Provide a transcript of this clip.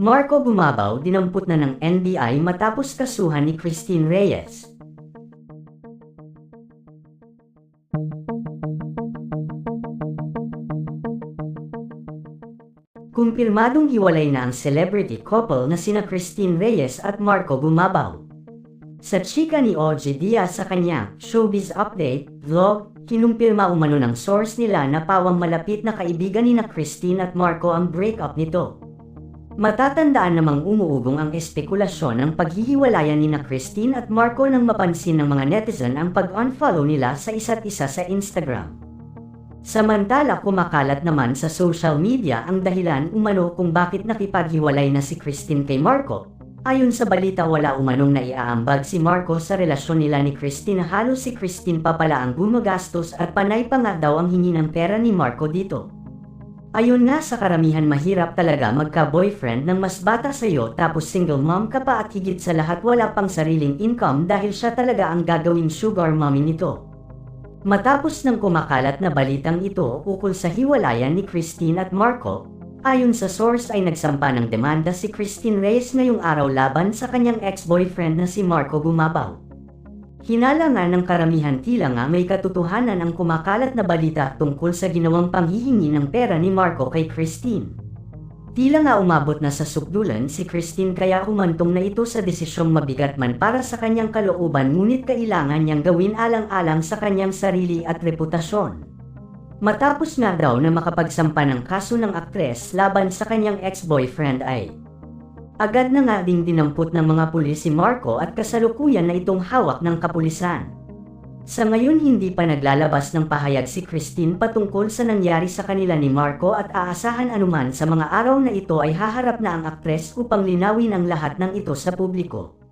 Marco Gumabaw dinampot na ng NBI matapos kasuhan ni Christine Reyes. Kumpirmadong hiwalay na ang celebrity couple na sina Christine Reyes at Marco Gumabaw. Sa chika ni OJ Diaz sa kanyang Showbiz Update vlog, kinumpirma umano ng source nila na pawang malapit na kaibigan ni na Christine at Marco ang breakup nito. Matatandaan namang umuugong ang espekulasyon ng paghihiwalayan ni na Christine at Marco nang mapansin ng mga netizen ang pag-unfollow nila sa isa't isa sa Instagram. Samantala kumakalat naman sa social media ang dahilan umano kung bakit nakipaghiwalay na si Christine kay Marco. Ayon sa balita wala umanong naiaambag si Marco sa relasyon nila ni Christine, halos si Christine pa pala ang gumagastos at panay pa nga daw ang hingi ng pera ni Marco dito. Ayon nga sa karamihan mahirap talaga magka-boyfriend ng mas bata sa'yo tapos single mom ka pa at higit sa lahat wala pang sariling income dahil siya talaga ang gagawing sugar mommy nito. Matapos ng kumakalat na balitang ito ukol sa hiwalayan ni Christine at Marco, ayon sa source ay nagsampa ng demanda si Christine Reyes ngayong araw laban sa kanyang ex-boyfriend na si Marco Gumabaw. Hinala nga ng karamihan tila nga may katotohanan ang kumakalat na balita tungkol sa ginawang panghihingi ng pera ni Marco kay Christine. Tila nga umabot na sa sukdulan si Christine kaya humantong na ito sa desisyong mabigat man para sa kanyang kalooban ngunit kailangan niyang gawin alang-alang sa kanyang sarili at reputasyon. Matapos nga daw na makapagsampa ng kaso ng aktres laban sa kanyang ex-boyfriend ay agad na nga ding dinampot ng mga pulis si Marco at kasalukuyan na itong hawak ng kapulisan. Sa ngayon hindi pa naglalabas ng pahayag si Christine patungkol sa nangyari sa kanila ni Marco at aasahan anuman sa mga araw na ito ay haharap na ang aktres upang linawin ang lahat ng ito sa publiko.